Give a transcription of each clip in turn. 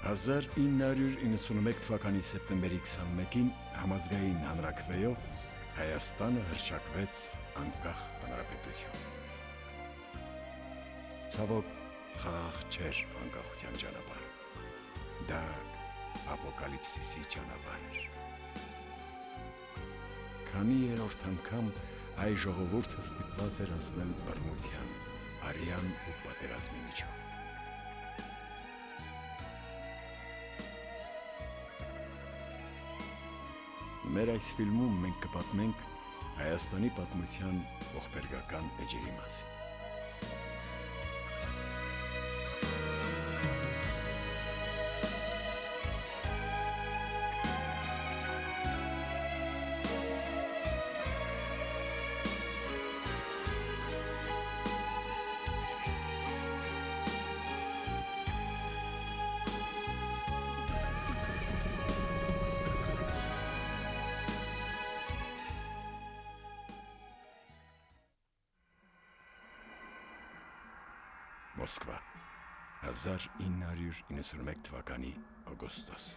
1991 թվականի սեպտեմբերի 21-ին համազգային հանրաքվեով Հայաստանը հռչակվեց անկախ հանրապետություն։ Ցավոք, խաղաղ չէր անկախության ճանապարհը։ Դա ապոկալիպսիսի ճանապարհ էր։ Քանի երրորդ անգամ հայ ժողովուրդը ստիպված էր անցնել բռնության, արյան ու պատերազմի միջով։ Մեր այս ֆիլմում մենք կպատմենք Հայաստանի պատմության ողբերգական էջերի մասին։ Մոսկվա, 1991 թվականի օգոստոս։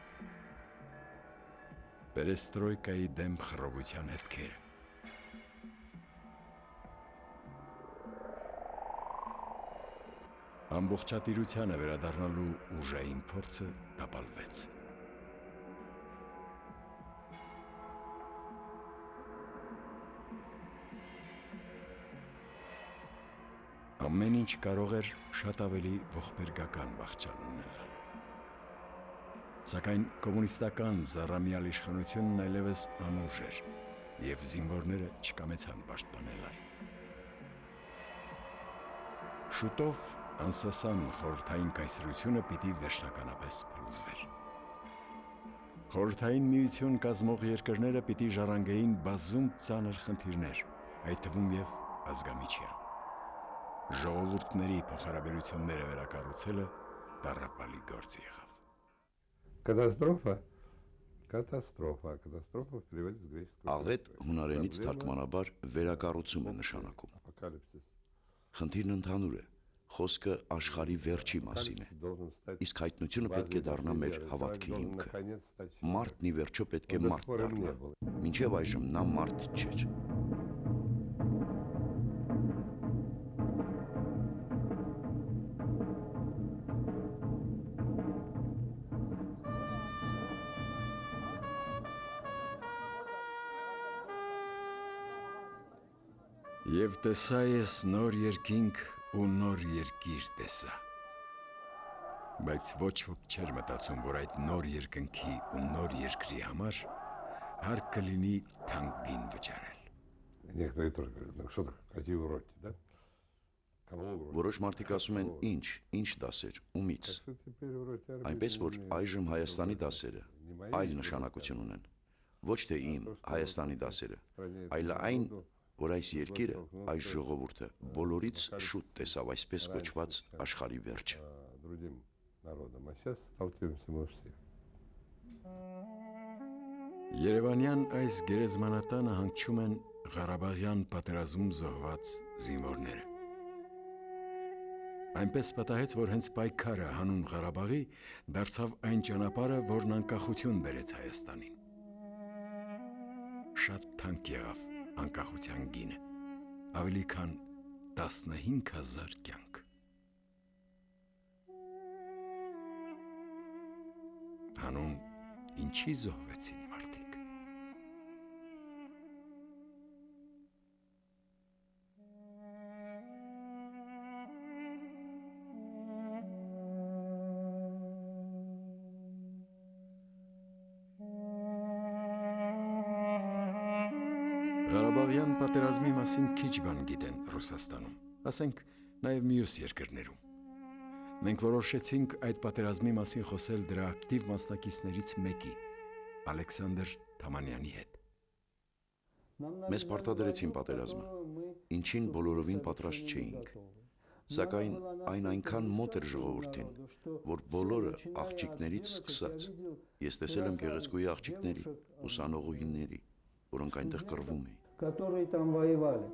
Պերեստրոյկայի դեմ խռովության հետքերը։ Ամբողջատիրությանը վերադառնալու ուժային փորձը տապալվեց։ Ամեն ինչ կարող էր շատ ավելի ողբերգական վախճան ունենալ։ Սակայն կոմունիստական զառամյալ իշխանությունն այլևս անուժ էր, և զինվորները չկամեցան պաշտպանել այն։ Շուտով անսասան խորհրդային կայսրությունը պիտի վերջնականապես փլուզվեր։ Խորհրդային միություն կազմող երկրները պիտի ժառանգեին բազում ծանր խնդիրներ, այդ թվում և ազգամիջյան։ Ժողովուրդների փոխհարաբերությունները վերակառուցելը տառապալի գործ եղավ։ Կատաստրոֆա в переводе с греческого։ Աղետ հունարենից թարգմանաբար վերակառուցում է նշանակում։ Խնդիրն ընդհանուր է, խոսքը աշխարհի վերջի մասին է, իսկ հայտնությունը պետք է դառնա մեր հավատքի հիմքը։ Մարդն ի վերջո պետք է մարդ դառնա, մինչև այժմ նա մարդ չէր։ Եվ տեսա ես նոր երկինք ու նոր երկիր տեսա։ Բայց ոչ ոք չէր մտածում, որ այդ նոր երկնքի ու նոր երկրի համար հարկ կլինի թանկ գին վճարել։ Некоторые тоже говорят, ну что так, какие уроки, да? Որոշ մարդիկ ասում են, ինչ դասեր, ումից։ Այնպես որ այժմ Հայաստանի դասերը այլ նշանակություն ունեն։ Ոչ թե իմ Հայաստանի դասերը, այլ այն, որ այս երկիրը, այս ժողովուրդը բոլորից շուտ տեսավ այսպես կոչված աշխարհի վերջը։ Երևանյան այս գերեզմանատանը հանգչում են Ղարաբաղյան պատերազմում զոհված զինվորները։ Այնպես պատահեց, որ հենց պայքարը հանուն Ղարաբաղի դարձավ այն ճանապարհը, որն անկախություն բերեց Հայաստանին։ Շատ թանկ եղավ անկախության գինը, ավելի քան 15,000 կյանք։ Հանուն ինչի զոհվեցին մարդիկ։ Ղարաբաղյան պատերազմի մասին քիչ բան գիտեն Ռուսաստանում, ասենք նաև մյուս երկրներում։ Մենք որոշեցինք այդ պատերազմի մասին խոսել դրա ակտիվ մասնակիցներից մեկի, Ալեքսանդր Թամանյանի հետ։ Մեզ պարտադրեցին պատերազմը, ինչին բոլորովին պատրաստ չէինք։ Սակայն այն այնքան մոտ էր ժողովրդին, որ բոլորը աղջիկներից սկսած, ես տեսել եմ գեղեցկուհի աղջիկների, ուսանողուհիների, որոնք այնտեղ կռվում էին։ Которые там воевали.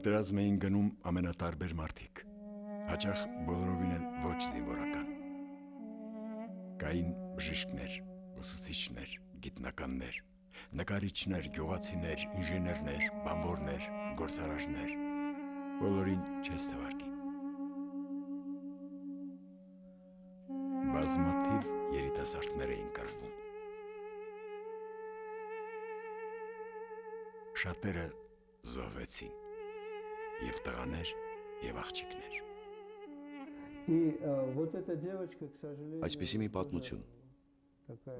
Պատերազմ էին գնում ամենատարբեր մարդիկ, հաճախ բոլորովին էլ ոչ զինվորական։ Կային բժիշկներ, ուսուցիչներ, գիտնականներ, նկարիչներ, գյուղացիներ, ինժեներներ, բանվորներ, գործարարներ, բոլորին չես թվարկի։ Բազմաթիվ երիտասարդներ էին կռվում։ Շատերը զոհվեցին, և տղաներ, և աղջիկներ։ Այսպիսի մի պատմություն։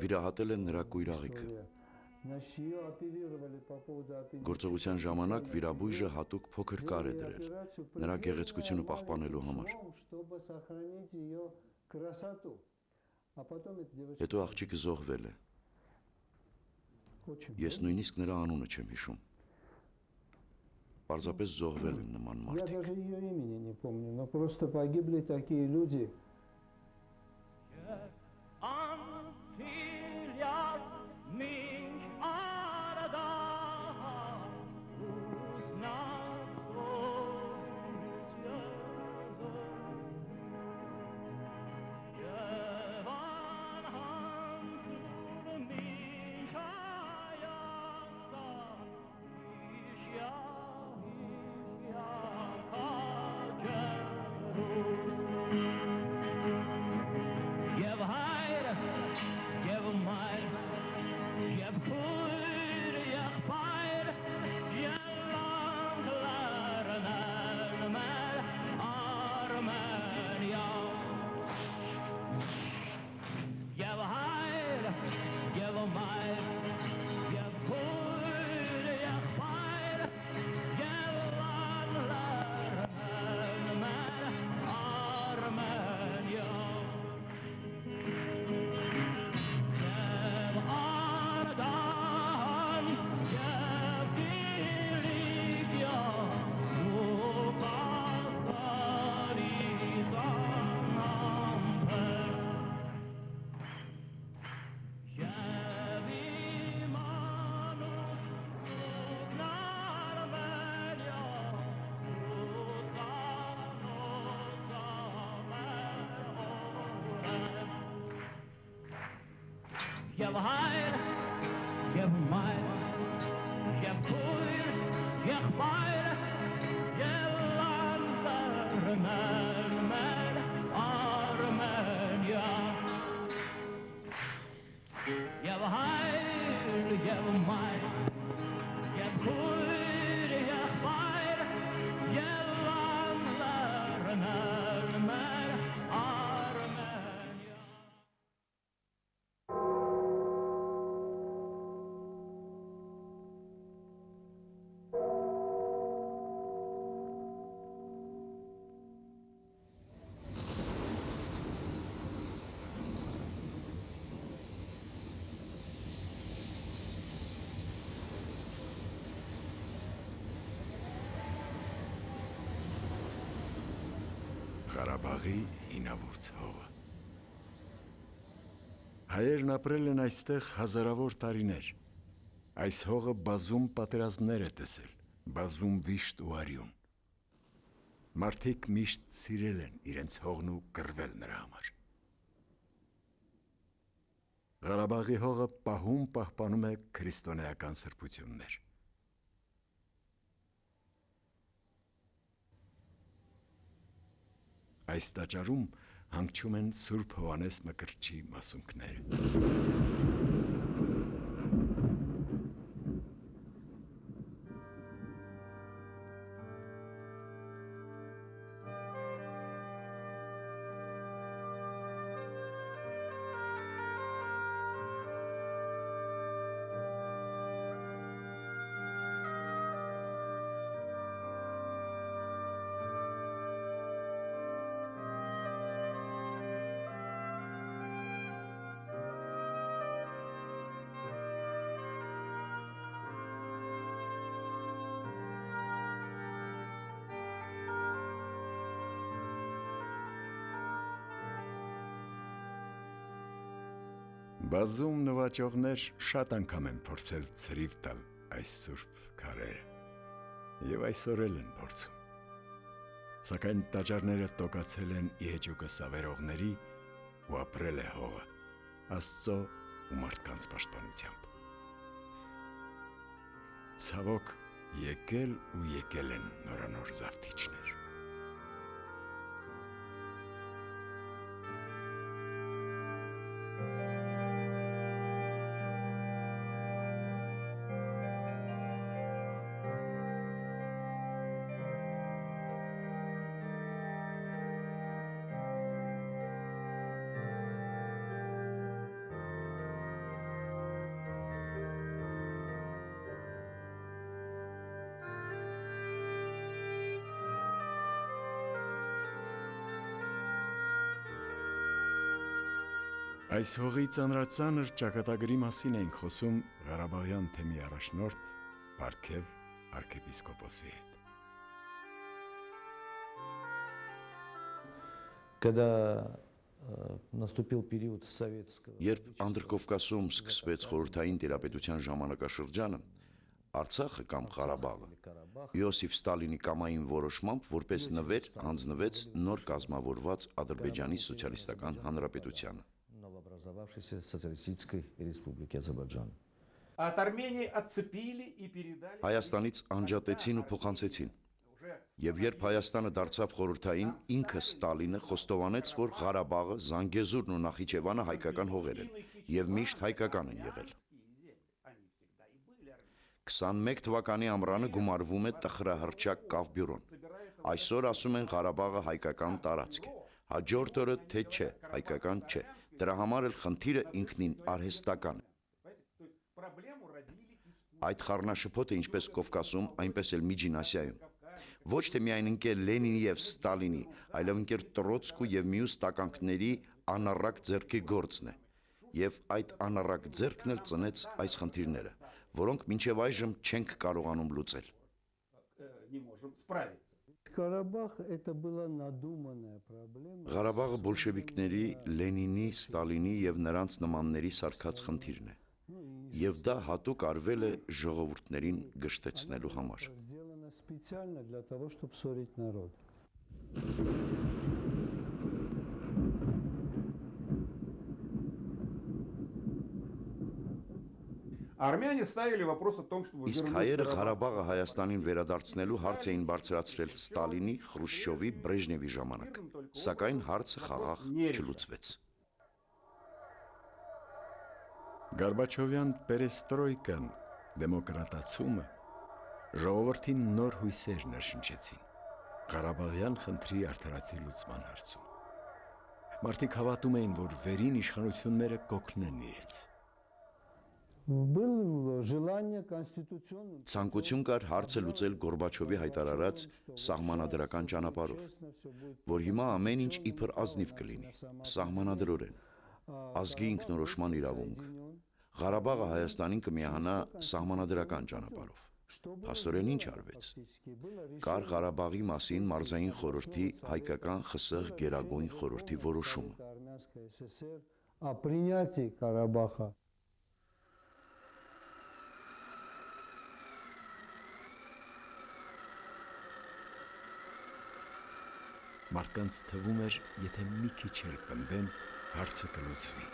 Վիրահատել են նրա կույր աղիքը։ Գործողության ժամանակ վիրաբույժը հատուկ փոքր կար է դրել, նրա գեղեցկությունը պահպանելու համար։ Հետո աղջիկը զոհվել է։ Ես նույնիսկ նրա անունը չեմ հիշում։ Պարզապես զոհվել են նման մարդիկ։ Give hide, give mine, give cool, give fire, give Armenia. Give hide, give mine, give cool, give fire, give Armenia. Ղարաբաղի հինավուրց հողը։ Հայերն ապրել են այստեղ հազարավոր տարիներ։ Այս հողը բազում պատերազմներ է տեսել, բազում վիշտ ու արյուն։ Մարդիկ միշտ սիրել են իրենց հողն ու կռվել նրա համար։ Ղարաբաղի հողը պահում պահպանում է քրիստոնեական սրբություններ։ Այս տաճարում հանգչում են Սուրբ Հովհաննես Մկրտչի մասունքները։ Բազում նվաճողներ շատ անգամ են փորձել ցրիվ տալ այս սուրբ քարերը։ Եվ այսօր էլ են փորձում։ Սակայն տաճարները տոկացել են իհեճուկը սավերողների ու ապրել է հողը Աստծո ու մարդկանց պաշտպանությամբ։ Ցավոք, եկել են նորանոր զավթիչներ։ Այս հողի ծանրածանր ճակատագրի մասին ենք խոսում Ղարաբաղյան թեմի առաջնորդ Պարքև arczepiskopոսի հետ։ Когда наступил период советского... Երբ Անդրկովկասում սկսվեց խորհրդային տիրապետության ժամանակաշրջանը, Արցախը կամ Ղարաբաղը Իոսիֆ Ստալինի կամային որոշմամբ որպես նվեր հանձնվեց նոր կազմավորված Ադրբեջանի սոցիալիստական հանրապետությանը։ Новообразовавшейся Социалистической Республики Азербайджан. От Армении отцепили и передали... Հայաստանից անջատեցին ու փոխանցեցին։ Եվ երբ Հայաստանը դարձավ խորհրդային, ինքը Ստալինը խոստովանեց, որ Ղարաբաղը, Զանգեզուրն ու Նախիջևանը հայկական հողեր են եւ միշտ հայկական են եղել։ 21 թվականի ամռանը գումարվում է տխրահռչակ կավբյուրոն։ Այսօր ասում են Ղարաբաղը հայկական տարածք է։ Հաջորդ օրը թե չէ, հայկական չէ։ Դրա համար էլ խնդիրը ինքնին արհեստական է։ Այդ խառնաշփոթը ինչպես Կովկասում, այնպես էլ Միջին Ասիայում ոչ թե միայն ընկեր Լենինի եւ Ստալինի, այլև ընկեր Տրոցկու եւ մյուս տականքների անառակ ձեռքի գործն է։ Եվ այդ անառակ ձեռքն էլ ծնեց այս խնդիրները, որոնք մինչև այժմ չենք կարողանում լուծել։ Ղարաբաղը բոլշևիկների, Լենինի, Ստալինի եւ նրանց նմանների սարքած խնդիրն է։ Եվ դա հատուկ արվել է ժողովուրդներին գժտեցնելու համար։ Специально для того, чтобы ссорить народ. Армяне ставили вопрос о том, чтобы... Իսկ հայերը Ղարաբաղը Հայաստանին վերադարձնելու հարց էին բարձրացրել Ստալինի, Խրուշչովի, Բրեժնևի ժամանակ, սակայն հարցը խաղաղ չլուծվեց։ Գորբաչովյան պերեստրոյկան, դեմոկրատացումը ժողովրդին նոր հույսեր ներշնչեցին Ղարաբաղյան խնդրի արդարացի լուծման հարցում։ Մարդիկ հավատում էին, որ վերին իշխանությունները կօգնեն իրենց։ Было желание конституционным... Ցանկություն կար հարցը լուծել Գորբաչովի հայտարարած սահմանադրական ճանապարհով, որ հիմա ամեն ինչ իբր ազնիվ կլինի, սահմանադրորեն, ազգի ինքնորոշման իրավունք, Ղարաբաղը Հայաստանին կմիանա սահմանադրական ճանապարհով։ Փաստորեն ինչ արվեց։ Կար Ղարաբաղի մասին մարզային խորհրդի հայկական ԽՍՀ գերագույն խորհրդի որոշումը։ О принятии Карабаха. Մարդկանց թվում էր, եթե մի քիչ էլ պնդեն, հարցը կլուծվի։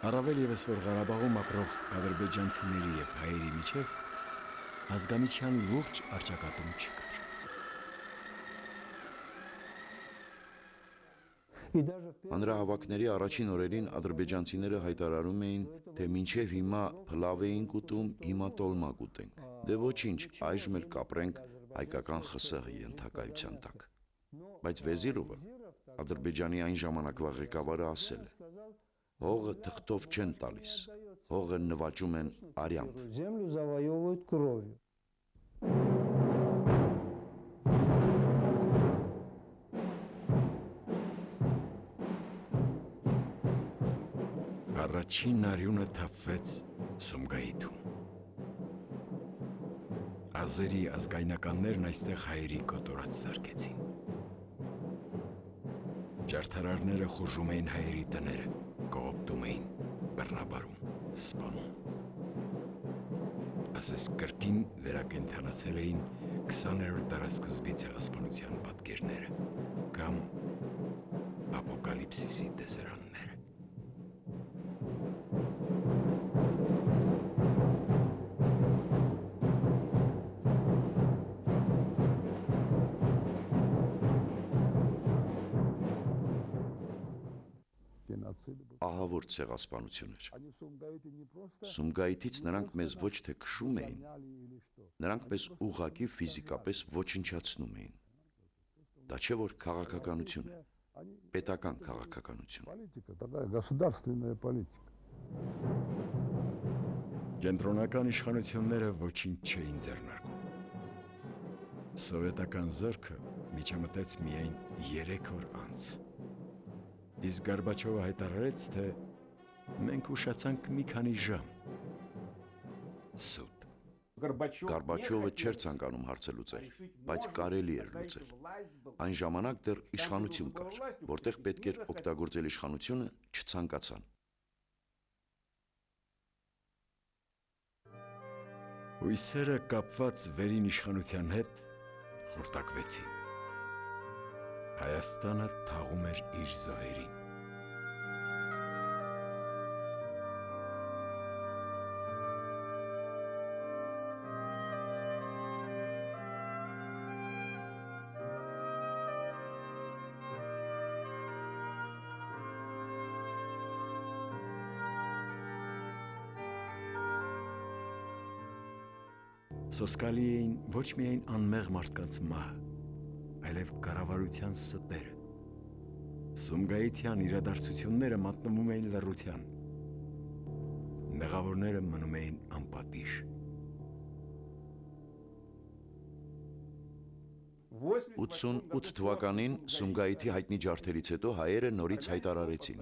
Առավել ևս, որ Ղարաբաղում ապրող ադրբեջանցիների եւ հայերի միջև ազգամիչյան լուրջ առճակատում չկար։ Հանրահավաքների առաջին օրերին ադրբեջանցիները հայտարարում էին, թե մինչև հիմա փլավ էինք ուտում, հիմա տոլմա կուտենք։ Դե ոչինչ, այժմ էլ կապրենք հայկական ԽՍՀ ենթակայության տակ։ Բայց Վեզիրովը, Ադրբեջանի այն ժամանակվա ղեկավարը ասել է. հողը թղթով չեն տալիս, հողը նվաճում են արյամբ։ Землю завоевывают кровью. Առաջին արյունը թափվեց Սումգայիթում։ Ազերի ազգայնականներն այստեղ հայերի կոտորած սարքեցին։ Ջարդարարները խուժում էին հայերի տները, կողոպտում էին, բռնաբարում, սպանում։ Ասես կրկին վերակենդանացել էին 20-րդ դարասկզբի ցեղասպանության պատկերները կամ ապոկալիպսիսի տեսարանները։ Ահավոր ցեղասպանություն էր։ Սումգայիթից նրանք մեզ ոչ թե քշում էին, նրանք մեզ ուղղակի ֆիզիկապես ոչնչացնում էին։ Դա չէ որ քաղաքականություն է, պետական քաղաքականություն։ Կենտրոնական իշխանությունները ոչինչ չէին ձեռնարկում։ Սովետական զորքը միջամտեց միայն 3 օր անց։ Իսկ Գորբաչովը հայտարարեց, թե մենք ուշացանք մի քանի ժամ։ Սուտ։ Գորբաչովը չէր ցանկանում հարցը լուծել, բայց կարելի էր լուծել։ Այն ժամանակ դեռ իշխանություն կար, որտեղ պետք էր օգտագործել իշխանությունը, չցանկացան։ Հույսերը կապված վերին իշխանության հետ խորտակվեցին։ Հայաստանը թաղում էր իր զոհերին։ Սոսկալի էին ոչ միայն անմեղ մարդկանց մահը, այլև կառավարության ստերը։ Սումգայիթյան իրադարձությունները մատնվում էին լռության։ Մեղավորները մնում էին անպատիժ։ 88 թվականին Սումգայիթի հայտնի ջարդերից հետո հայերը նորից հայտարարեցին.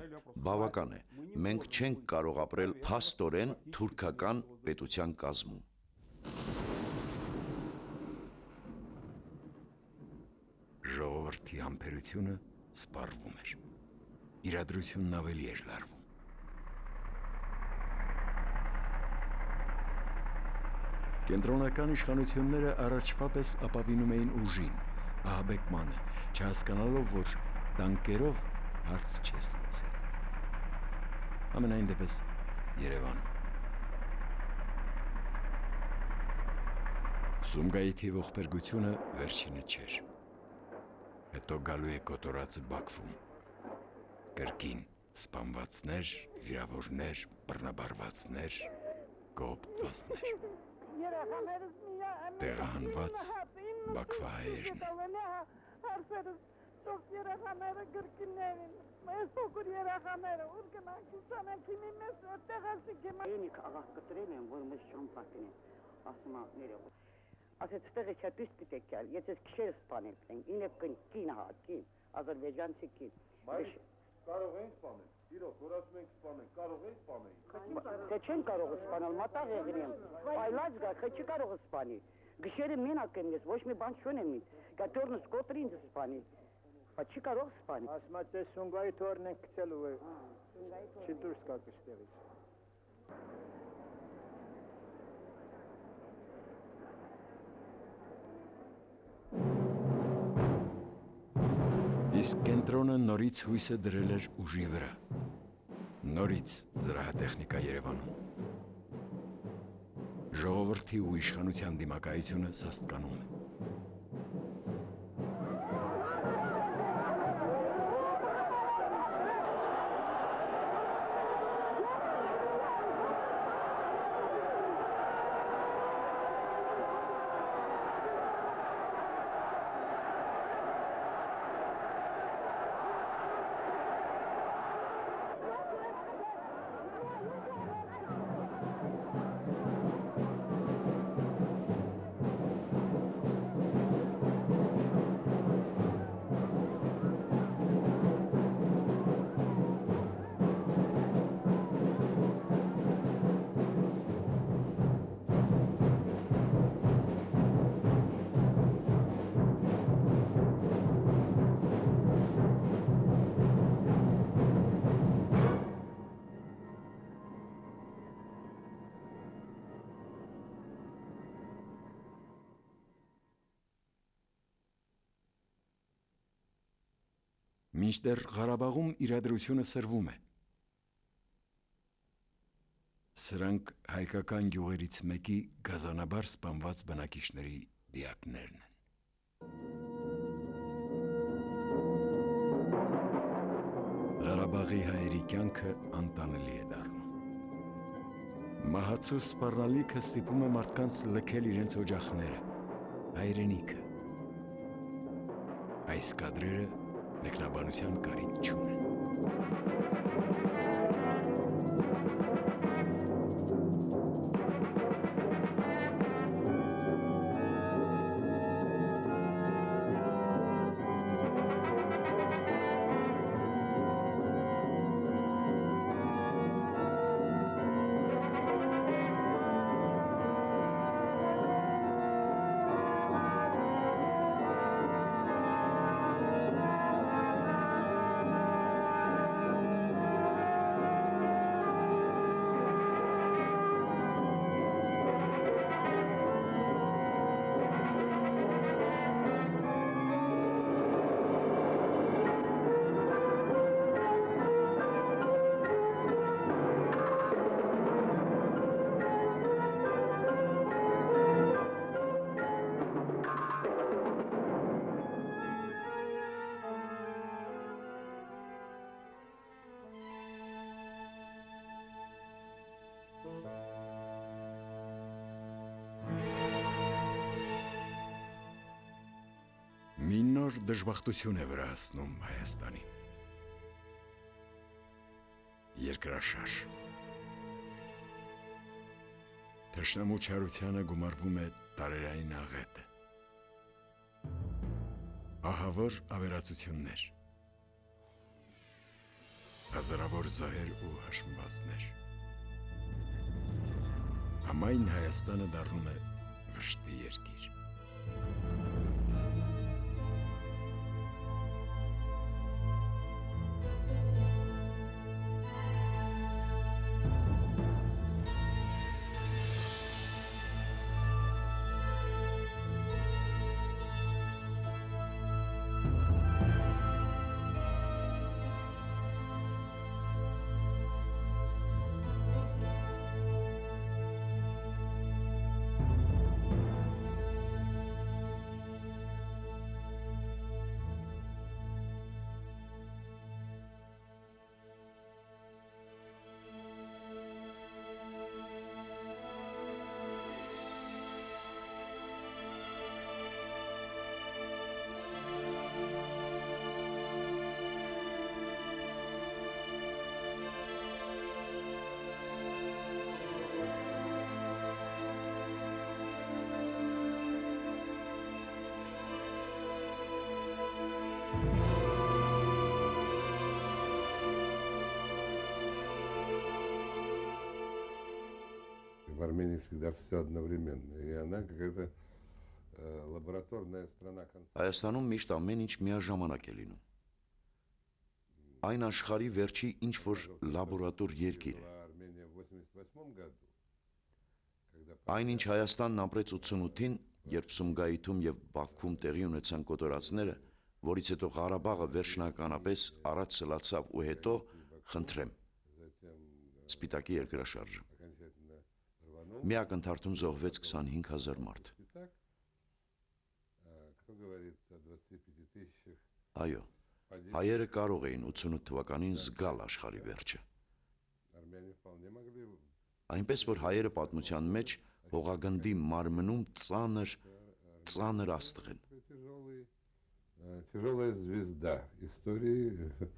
բավական է, մենք չենք կարող ապրել փաստորեն թուրքական պետության կազմում։ Ժողովրդի համբերությունը սպառվում էր։ Իրադրությունն ավելի էր լարվում։ Կենտրոնական իշխանությունները առաջվա պես ապավինում էին ուժին, ահաբեկմանը, չհասկանալով, որ տանկերով հարց չես լուծի։ Ամենայն դեպս Երևանում։ Սումգայիթի ողբերգությունը վերջինը չէր։ Հետո գալու է կոտորածը Բաքվում։ Կրկին սպանվածներ, վիրավորներ, բռնաբարվածներ, կողոպտվածներ։ Տեղահանված բաքվահայերն։ Ասեց ստեղից է դուստ պիտեք կյալ, ես ես քիշեր սպանել ենք, ինև կին հա, կին, ադրվեջանցի կին։ Բայց կարող են սպանել, իրոք, որ ասում ենք սպանենք, կարող են սպանել։ Թե չեն կարող սպանել, մատաղ եղին եմ, այլած գա, խե չի կարող սպանի։ Գիշերը մենակ եմ ես, ոչ մի բան չունեմ ինձ, կատորնս կոտրի ինձ սպանի, բայց չի կարող սպանի։ Ասմաց ես Սումգայի թորն ենք կցելու է, չի դուրս կակ ստեղից։ Իսկ կենտրոնը նորից հույսը դրել էր ուժի վրա։ Նորից զրահատեխնիկա Երևանում։ Ժողովրդի ու իշխանության դիմակայությունը սաստկանում է։ Մինչդեռ Ղարաբաղում իրադրությունը սրվում է։ Սրանք հայկական գյուղերից մեկի գազանաբար սպանված բնակիչների դիակներն են։ Ղարաբաղի հայերի կյանքը անտանելի է դառնում։ Մահացու սպառնալիքը ստիպում է մարդկանց լքել իրենց օջախները, հայրենիքը։ Այս կադրերը մեկնաբանության կարիք չունեն։ Մի նոր դժբախտություն է վրա հասնում Հայաստանին։ Երկրաշարժ։ Թշնամու չարությանը գումարվում է տարերային աղետը։ Ահավոր ավերածություններ։ Հազարավոր զոհեր ու հաշմվածներ։ Համայն Հայաստանը դառնում է վշտի երկիր։ В Армении всегда все одновременно, и она какая-то лабораторная страна. Հայաստանում միշտ ամեն ինչ միաժամանակ է լինում։ Այն աշխարհի վերջի ինչ-որ լաբորատոր երկիր է։ Այն ինչ Հայաստանն ապրեց 88-ին, երբ Սումգայիթում եւ Բաքվում տեղի ունեցան կոտորածները, որից հետո Ղարաբաղը վերջնականապես առաջ սլացավ ու հետո խնդրեմ Սպիտակի երկրաշարժը։ Միակ ընթարթում զոհվեց 25,000 մարդ։ Այո, հայերը կարող էին 88 թվականին զգալ աշխարհի վերջը։ Այնպես որ հայերը պատմության մեջ հողագնդի մարմնում ծանր աստղ են։ Тяжелая звезда истории в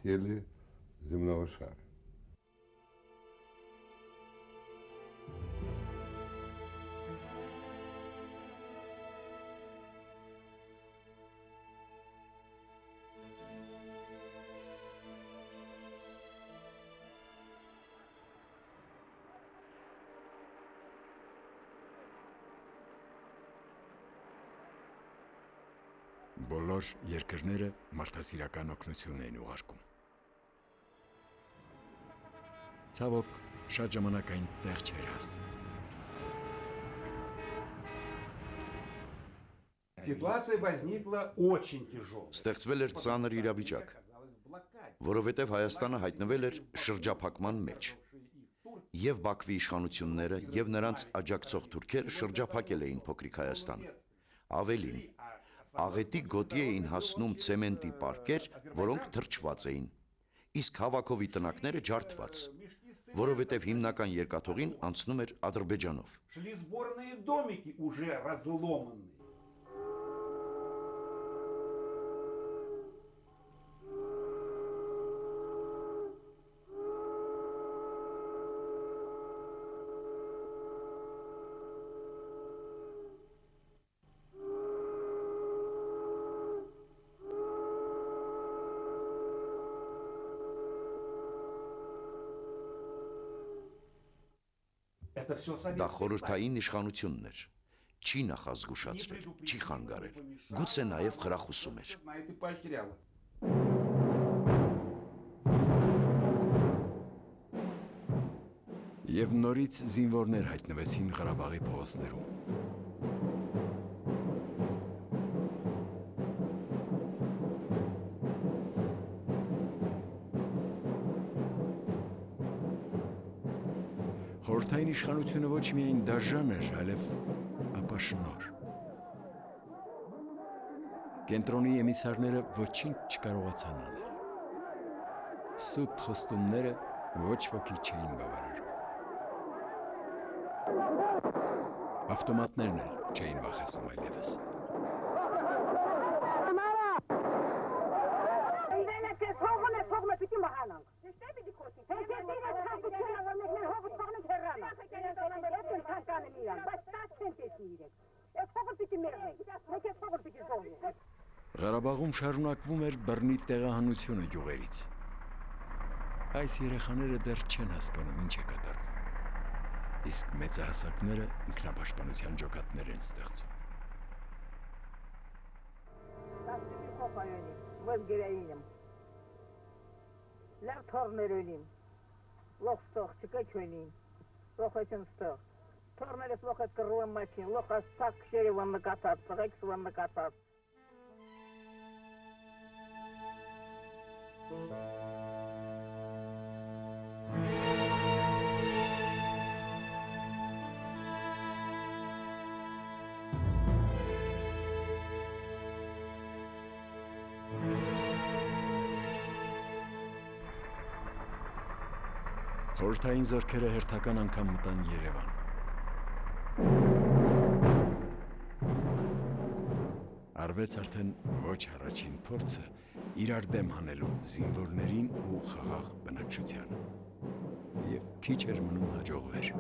теле земного шара. Բոլոր երկրները մարդասիրական օգնություն են ուղարկում։ Ցավոք, շատ ժամանակ այնտեղ չէր հասնում։ Ситуация возникла очень тяжелая. Ստեղծվել էր ծանր իրավիճակ։ որովհետև Հայաստանը հայտնվել էր շրջափակման մեջ։ Եվ Բաքվի իշխանությունները, եւ նրանց աջակցող թուրքերը շրջափակել էին փոքրիկ Հայաստանը։ Ավելին, աղետի գոտի էին հասնում ցեմենտի պարկեր, որոնք թրջված էին, իսկ հավաքովի տնակները ջարդված, որովհետև հիմնական երկաթուղին անցնում էր Ադրբեջանով։ Шли сборные домики уже разломанные. Դա խորհրդային իշխանությունն էր, չի նախազգուշացրել, չի խանգարել, գուցե նաև խրախուսում էր։ Եվ նորից զինվորներ հայտնվեցին Ղարաբաղի փողոցներում։ Խորհրդային իշխանությունը ոչ միայն դաժան էր, այլև ապաշնոր։ Կենտրոնի էմիսարները ոչինչ չկարողացան անել։ Սուտ խոստումները ոչ ոքի չէին բավարարում։ Ավտոմատներն էլ չէին վախեցնում այլևս։ Ղարաբաղում շարունակվում էր բռնի տեղահանությունը գյուղերից։ Այս երեխաները դեռ չեն հասկանում ինչ է կատարվում, իսկ մեծահասակները ինքնապաշտպանության ջոկատներ են ստեղծում։ Խորհրդային զորքերը հերթական անգամ մտան Երևան։ Արվեց արդեն ոչ առաջին փորձը իրար դեմ հանելու զինվորներին ու խաղաղ բնակչությանը։ Եվ քիչ էր մնում հաջողվեր։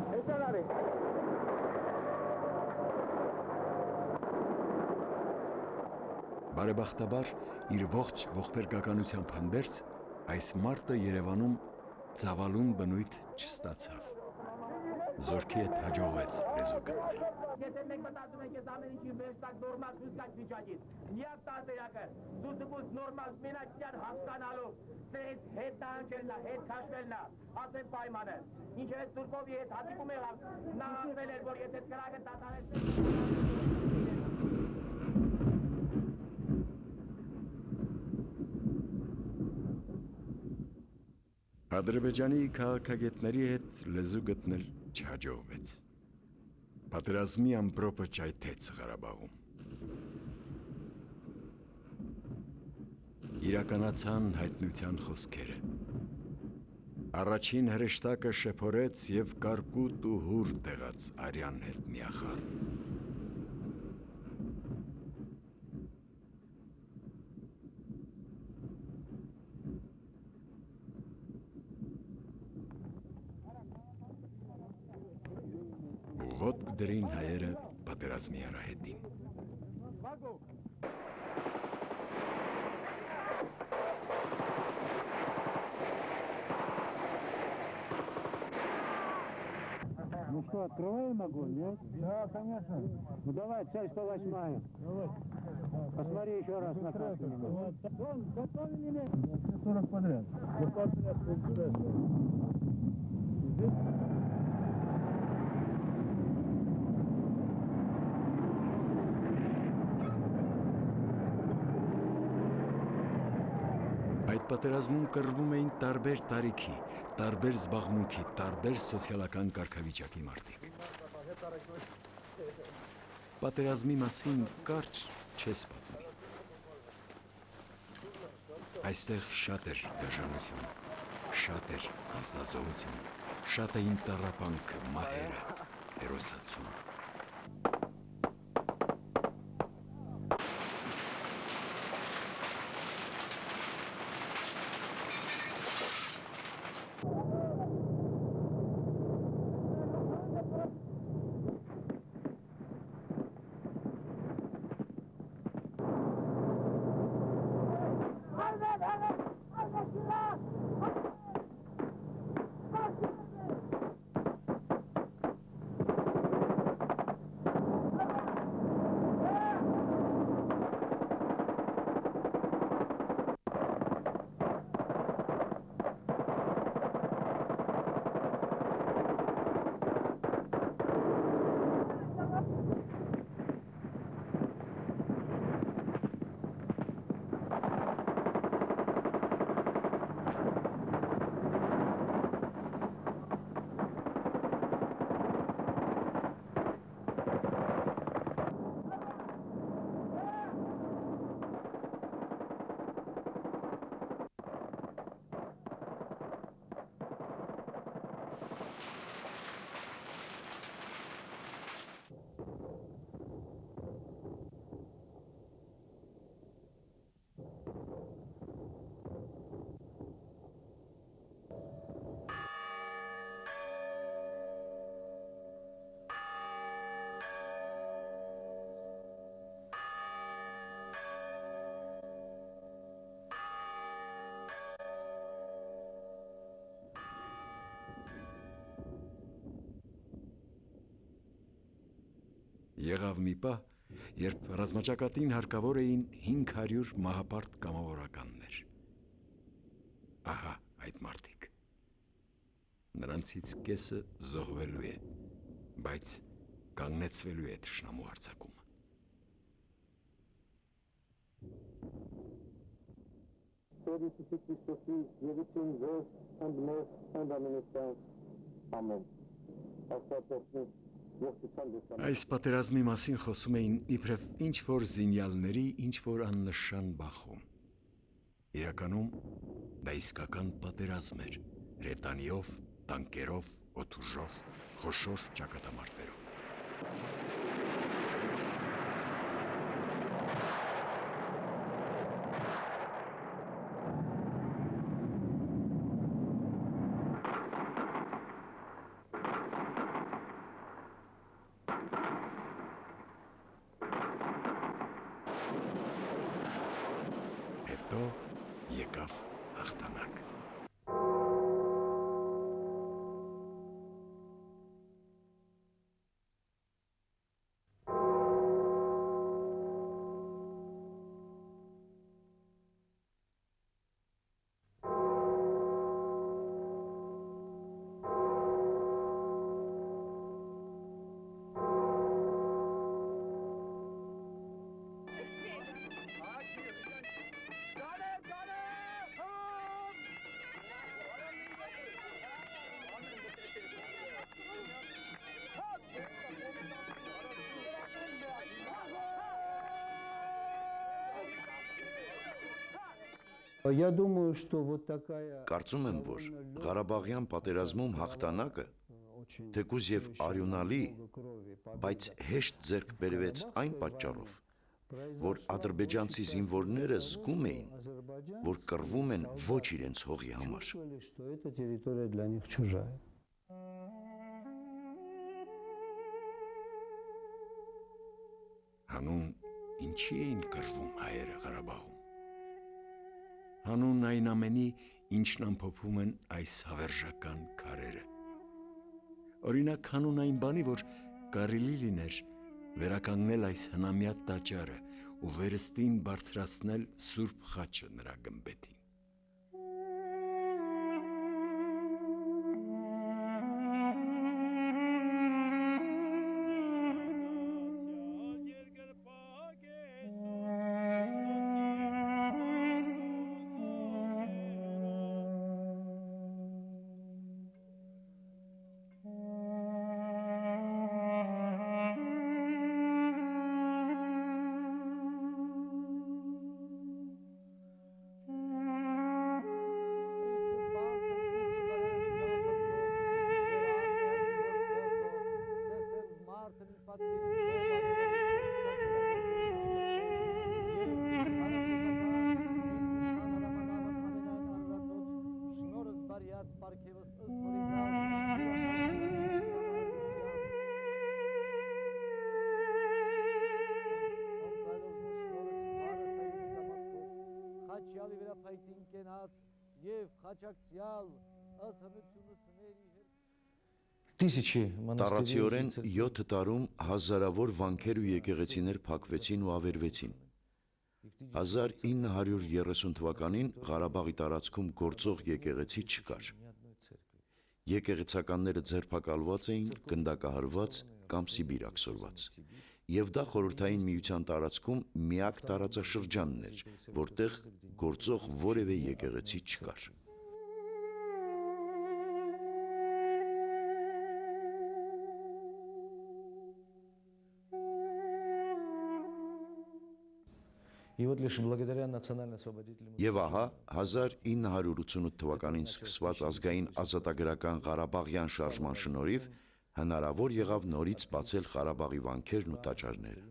Բարեբախտաբար իր ողջ ողբերգականությամբ հանդերձ այս մարտը Երևանում ծավալուն բնույթ չստացավ։ Զորքի հետ հաջողվեց լեզու գտնել։ Եթե մեկ մտածում եք ես ամեն ինչի վերջտակ նորմալ ցույց վիճակից, միակ տարբերակը դուս նորմալ մենաշյան հասկանալով, դες հետ տանջելնա, հետ քաշվելնա, ասեմ պայմանը։ Ինչպես Սուրբովի հետ հատիկում եղավ, նա ասել էր, որ եթե կրակը դադարեցնեք Ադրբեջանի քաղաքագետների հետ լեզու գտնել չհաջողվեց։ Պատերազմի ամպրոպը ճայթեց Ղարաբաղում։ Իրականացան հայտնության խոսքերը։ Առաջին հրեշտակը շեփորեց եւ կարկուտ ու հուր տեղաց արյան հետ միախառ։ Ոտք դրին հայերը պատերազմի արահետին։ Ну что, открываем огонь, нет? Да, конечно. Ну давай, цель 108. Давай. Посмотри еще раз на карту. Готовы немедленно. 40 подряд. Այդ Այդ պատերազմում կռվում էին տարբեր տարիքի, տարբեր զբաղմունքի, տարբեր սոցիալական կարգավիճակի մարդիկ։ Պատերազմի մասին կարճ չես պատմի։ Այստեղ շատ էր դաժանությունը, շատ էր անձնազոհությունը, շատ էին տառապանքը, մահերը, հերոսացումը։ Եղավ մի պահ, երբ ռազմաճակատին հարկավոր էին 500 մահապարտ կամավորականներ։ Ահա այդ մարդիկ։ Նրանցից կեսը զոհվելու է, բայց կանգնեցվելու է թշնամու հարձակումը։ Այս պատերազմի մասին խոսում էին իբրև ինչ-որ զինյալների, ինչ-որ աննշան բախում։ Իրականում դա իսկական պատերազմ էր, հրետանիով, տանկերով, օդուժով, խոշոր ճակատամարտերով։ Հետո եկավ հաղթանակ։ Я думаю, что вот такая Կարծում եմ, որ Ղարաբաղյան պատերազմում հաղթանակը թեկուզ եւ արյունալի, բայց հեշտ ձեռք բերվեց այն պատճառով, որ ադրբեջանցի զինվորները զգում էին, որ կռվում են ոչ իրենց հողի համար։ что эта территория для них чужая. Հանուն ինչի էին կռվում հայերը Ղարաբաղում։ Հանուն այն ամենի, ինչն ամփոփում են այս հավերժական քարերը։ Օրինակ հանուն այն բանի, որ կարելի լիներ վերականգնել այս հնամյա տաճարը ու վերստին բարձրացնել Սուրբ խաչը նրա գմբեթին։ Տարածիորեն 7 տարում հազարավոր վանքեր ու եկեղեցիներ փակվեցին ու ավերվեցին։ 1930 թվականին Ղարաբաղի տարածքում գործող եկեղեցի չկար։ Եկեղեցականները ձերբակալված էին, գնդակահարված կամ Սիբիր աքսորված։ Եվ դա Խորհրդային Միության տարածքում միակ տարածաշրջանն էր, որտեղ գործող որևէ եկեղեցի չկար։ Եվ ահա 1988 թվականին սկսված ազգային ազատագրական Ղարաբաղյան շարժման շնորհիվ հնարավոր եղավ նորից բացել Ղարաբաղի վանքերն ու տաճարները։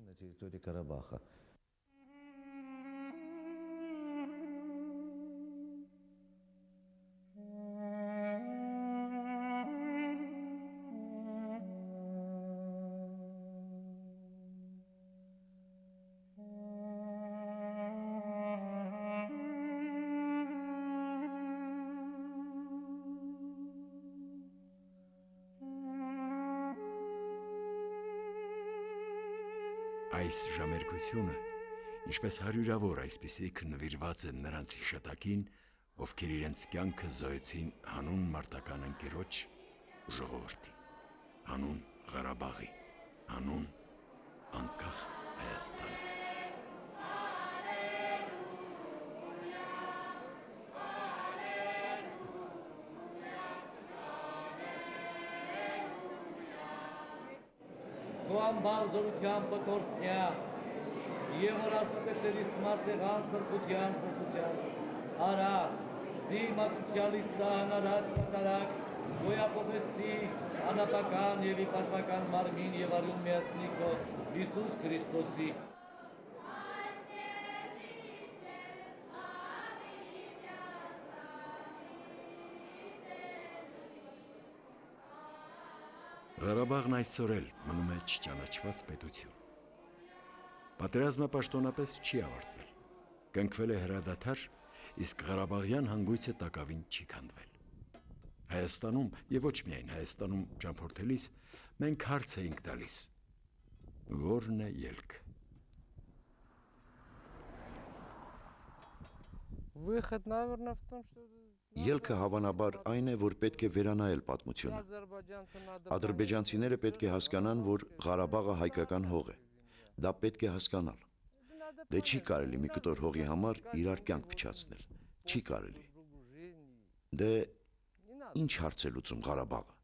Այս ժամերգությունը, ինչպես հարյուրավոր այսպիսիք նվիրված են նրանց հիշատակին, ովքեր իրենց կյանքը զոհեցին հանուն մարտական ընկերոջ ու ժողովրդի, հանուն Ղարաբաղի, հանուն անկախ Հայաստանի։ Բանզորության պտորտնյա, և որ աստպեցերիս մասեղան սրկության, հարակ, զիմատուցյալի սահանարատ պատարակ, գոյապովեսի, անապական և իպատվական մարմին և արյուն միացնիկո Հիսուս Քրիստոսի։ Ղարաբաղն այսօր էլ մնում է չճանաչված պետություն։ Պատերազմը պաշտոնապես չի ավարտվել, կնքվել է հրադադար, իսկ Ղարաբաղյան հանգույցը տակավին չի քանդվել։ Հայաստանում եւ ոչ միայն Հայաստանում ճամփորդելիս մենք հարց էինք տալիս. որն է ելք։ Ելքը հավանաբար այն է, որ պետք է վերանայել պատմությունը։ Ադրբեջանցիները պետք է հասկանան, որ Ղարաբաղը հայկական հող է։ Դա պետք է հասկանալ։ Դե չի կարելի մի կտոր հողի համար իրար կյանք փչացնել։ Չի կարելի։ Դե ինչ հարց է լուծում Ղարաբաղը։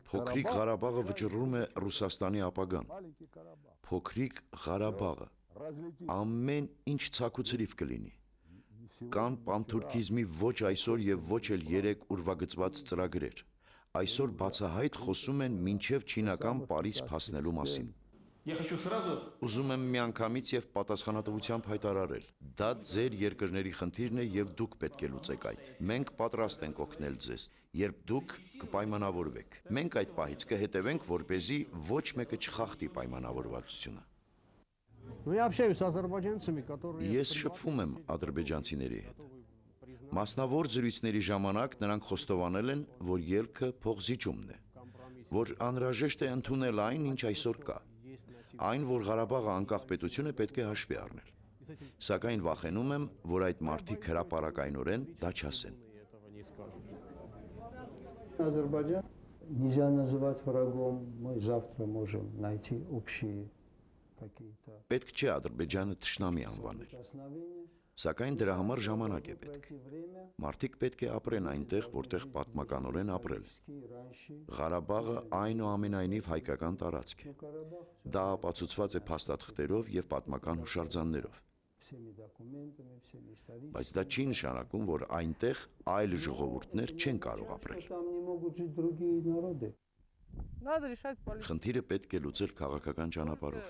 Փոքրիկ Ղարաբաղը վճռում է Ռուսաստանի ապագան։ Փոքրիկ Ղարաբաղը ամեն ինչ ցակուցրիվ կլինի։ Կան պանթուրքիզմի ոչ այսօր եւ ոչ էլ երեք ուրվագծված ծրագրեր։ Այսօր բացահայտ խոսում են մինչև չինական Պարիս փասնելու մասին։ Ուզում եմ միանգամից եւ պատասխանատվությամբ հայտարարել. դա ձեր երկրների խնդիրն է եւ դուք պետք է լուծեք այդ։ Մենք պատրաստ ենք օգնել ձեզ, երբ դուք կպայմանավորվեք։ Մենք այդ պահից կհետևենք, որպեսզի ոչ մեկը չխախտի պայմանավորվածությունը։ Ես շփվում եմ ադրբեջանցիների հետ։ Մասնավոր զրույցների ժամանակ նրանք խոստովանել են, որ ելքը փողզիջումն է, որ անհրաժեշտ է ընդունել այն, ինչ այսօր կա, այն, որ Ղարաբաղը անկախ պետություն է, պետք է հաշվի առնել։ Սակայն վախենում եմ, որ այդ մարդիկ հրապարակայնորեն դա չասեն։ Нельзя называть врагом, мы завтра можем найти общие. Պետք չէ Ադրբեջանը թշնամի անվանել, սակայն դրա համար ժամանակ է պետք։ Մարդիկ պետք է ապրեն այնտեղ, որտեղ պատմականորեն ապրել։ Ղարաբաղը այնուամենայնիվ հայկական տարածք է։ Դա ապացուցված է փաստաթղթերով եւ պատմական հուշարձաններով։ Բայց դա չի նշանակում, որ այնտեղ այլ ժողովուրդներ չեն կարող ապրել։ Խնդիրը պետք է լուծել քաղաքական ճանապարհով։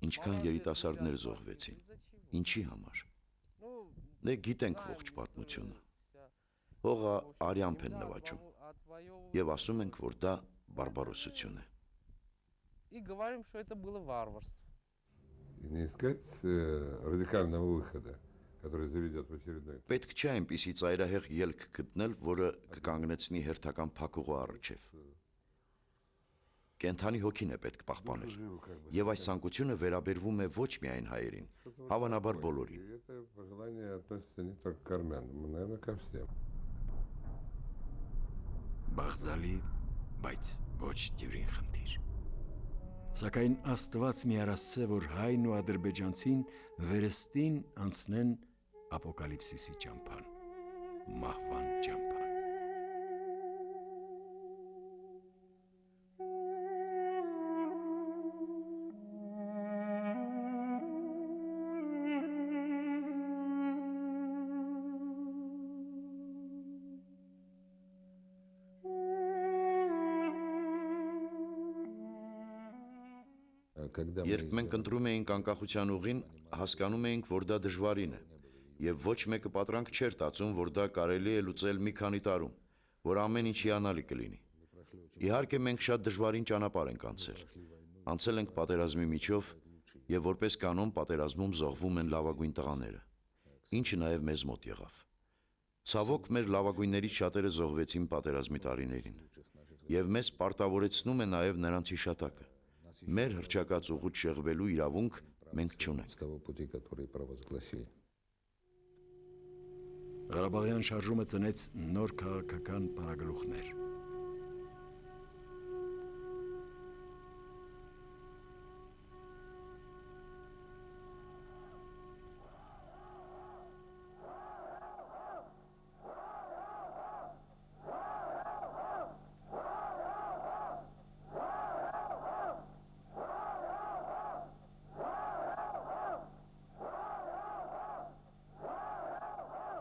Ինչքան երիտասարդներ զոհվեցին, ինչի համար։ Դե գիտենք ողջ պատմությունը։ Հողը արյամբ են նվաճում եւ ասում ենք, որ դա բարբարոսություն է։ И не искать радикального выхода, который заведет в очередной. Պետք չէ այնպիսի ծայրահեղ ելք գտնել, որը կկանգնեցնի հերթական փակուղու առջև։ Կենթանի հոգին է պետք պահպանել, եւ այս ցանկությունը վերաբերվում է ոչ միայն հայերին, հավանաբար բոլորին։ Это пожелание относится не только к армянам, наверное, ко всем. Բաղձալի, բայց ոչ դյուրին խնդիր։ Սակայն Աստված միարասցե, որ հայն ու ադրբեջանցին վերստին անցնեն ապոկալիպսիսի ճամփան, մահվան ճամփան։ Երբ մենք ընտրում էինք անկախության ուղին, հասկանում էինք, որ դա դժվարին է, եւ ոչ մեկը պատրանք չէր տածում, որ դա կարելի է լուծել մի քանի տարում, որ ամեն ինչ հիանալի կլինի։ Իհարկե մենք շատ դժվարին ճանապարհ ենք անցել։ Անցել ենք պատերազմի միջով, եւ որպես կանոն պատերազմում զոհվում են լավագույն տղաները, ինչը նաեւ մեզ մոտ եղավ։ Ցավոք, մեր լավագույններից շատերը զոհվեցին պատերազմի տարիներին, եւ մեզ պարտավորեցնում է նաեւ նրանց հիշատակը։ Մեր հռչակած ուղուց շեղվելու իրավունք մենք չունենք։ Ղարաբաղյան շարժումը ծնեց նոր քաղաքական պարագլուխներ։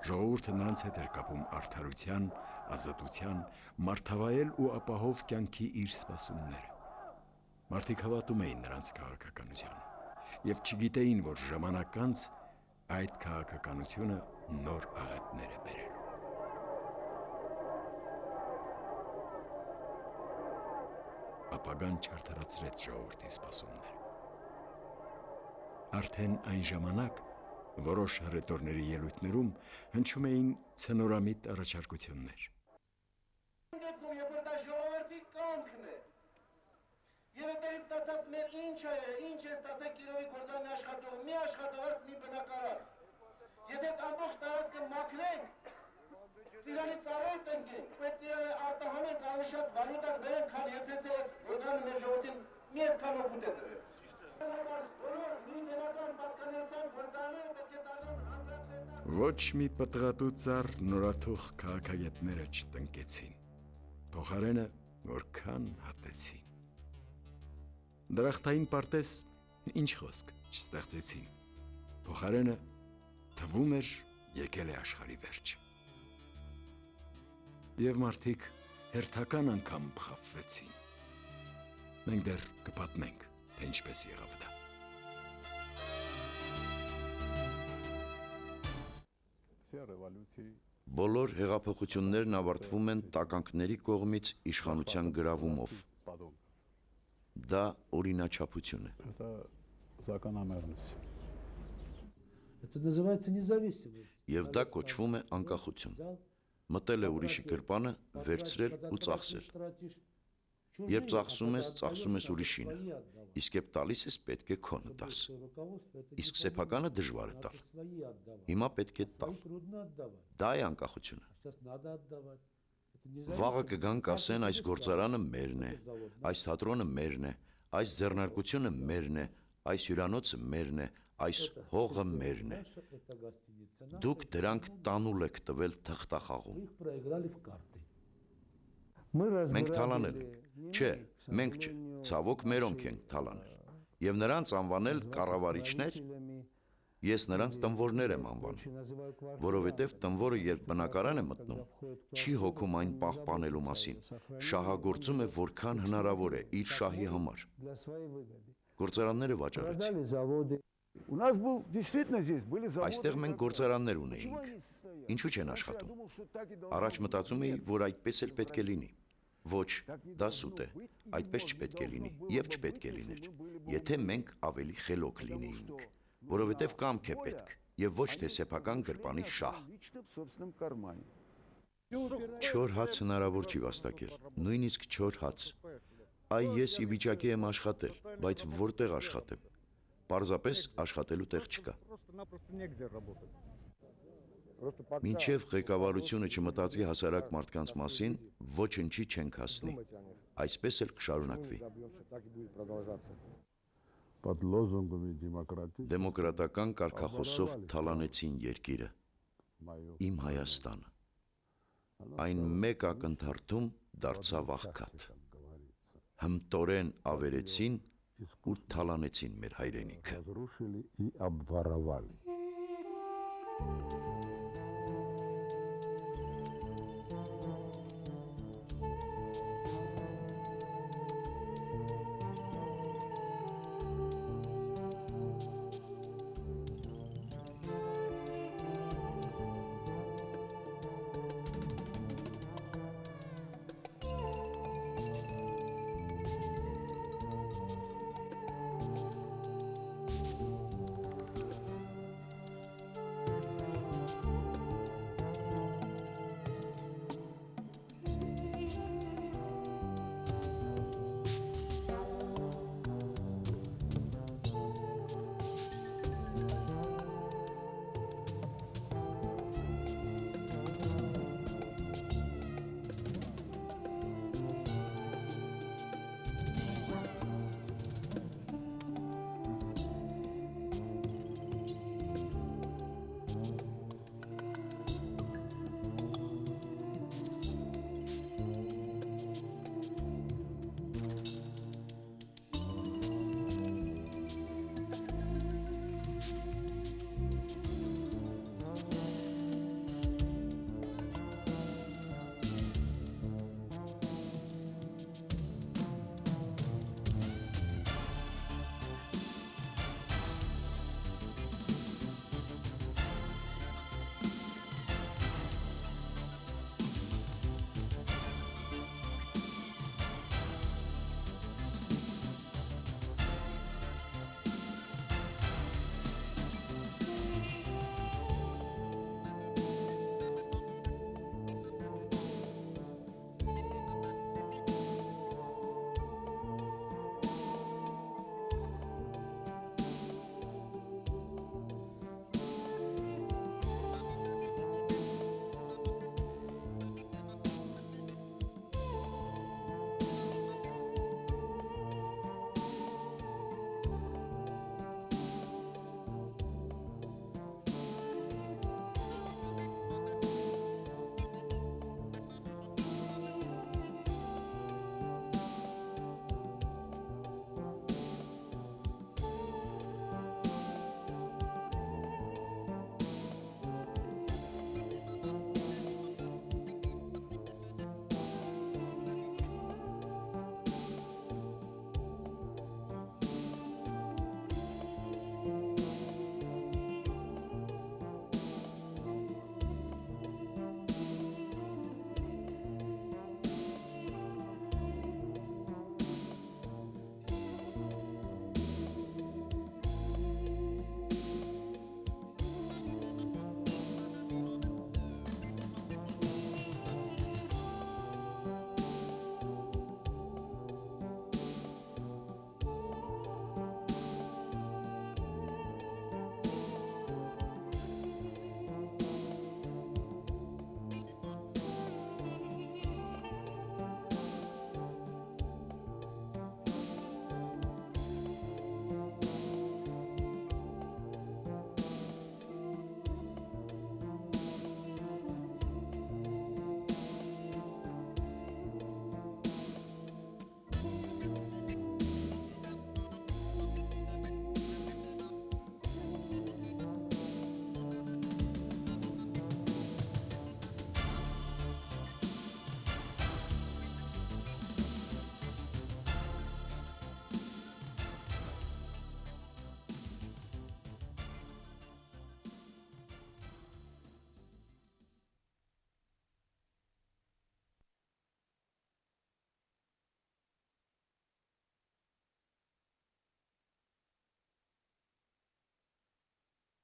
Ժողովուրդը նրանց հետ էր կապում արդարության, ազատության, մարդավայել ու ապահով կյանքի իր սպասումները։ Մարդիկ հավատում էին նրանց քաղաքականությանը եւ չգիտեին, որ ժամանակ անց այդ քաղաքականությունը նոր աղետներ է բերելու։ Ապագան չարդարացրեց ժողովրդի սպասումները։ Արդեն այն ժամանակ որոշ հռետորների ելույթներում հնչում էին ցնորամիտ առաջարկություններ։ Երբ որ դա ժողովրդի կամքն է, եւ այդտեղից ստացած մեր ինչ է ստացել Կիրովի գործարանի աշխատող, մի աշխատավարձ, մի բնակարար։ Եթե ամբողջ տարածքը մաքրենք, ծիրանի ծառեր տնկենք, այդ ծիրանը արտահանենք, ավելի շատ վալյուտա բերենք, քան եթե գործարանը մեր ժողովրդին մի այսքան օգուտ է տվել։ Ոչ մի պտղատու ծառ նորաթուխ քաղաքագետները չտնկեցին, փոխարենը որքան հատեցին։ Դրախտային պարտեզ ինչ խոսք չստեղծեցին, փոխարենը թվում էր եկել է աշխարհի վերջը։ Եվ մարդիկ հերթական անգամ խաբվեցին։ Մենք դեռ կպատմենք, թե ինչպես եղավ դա։ Բոլոր հեղափոխություններն ավարտվում են տականքների կողմից իշխանության գրավումով։ Դա օրինաչափություն է։ Եվ դա կոչվում է անկախություն։ Մտել է ուրիշի գրպանը, վերցրել ու ծախսել։ Երբ ծախսում ես ուրիշինը, իսկ երբ տալիս ես, պետք է քոնը տաս։ Իսկ սեփականը դժվար է տալ։ Հիմա պետք է տալ։ Դա է անկախությունը։ Վաղը կգան կասեն, այս գործարանը մերն է, այս թատրոնը մերն է, այս ձեռնարկությունը մերն է, այս հյուրանոցը մերն է, այս հողը մերն է։ Դուք դրանք տանուլ եք տվել թղթախաղում։ Մենք թալանել ենք։ Չէ, մենք չէ, ցավոք մերոնք ենք թալանել։ Եվ նրանց անվանել կառավարիչներ, ես նրանց տնվորներ եմ անվանում, որովհետև տնվորը երբ բնակարան է մտնում, չի հոգում այն պահպանելու մասին, շահագործում է որքան հնարավոր է իր շահի համար։ Գործարանները վաճառեցին։ Այստեղ մենք գործարաններ ունեինք։ Ինչու չեն աշխատում։ Առաջ մտածում էի, որ այդպես էլ պետք է լինի։ Ոչ, դա սուտ է, այդպես չպետք է լինի և չպետք է լիներ, եթե մենք ավելի խելոք լինեինք, որովհետև կամք է պետք և ոչ թե սեփական գրպանի շահ։ Չոր հաց հնարավոր չի վաստակել, նույնիսկ չոր հաց։ Այ ես ի վիճակի եմ աշխատել, բայց որտեղ աշխատեմ։ Պարզապես աշխատելու տեղ չկա։ Մինչև ղեկավարությունը չմտածի հասարակ մարդկանց մասին, ոչնչի չենք հասնի։ Այսպես էլ կշարունակվի։ Դեմոկրատական կարգախոսով թալանեցին երկիրը, իմ Հայաստանը։ Այն մեկ ակնթարթում դարձավ աղքատ։ Հմտորեն ավերեցին ու թալանեցին մեր հայրենիքը։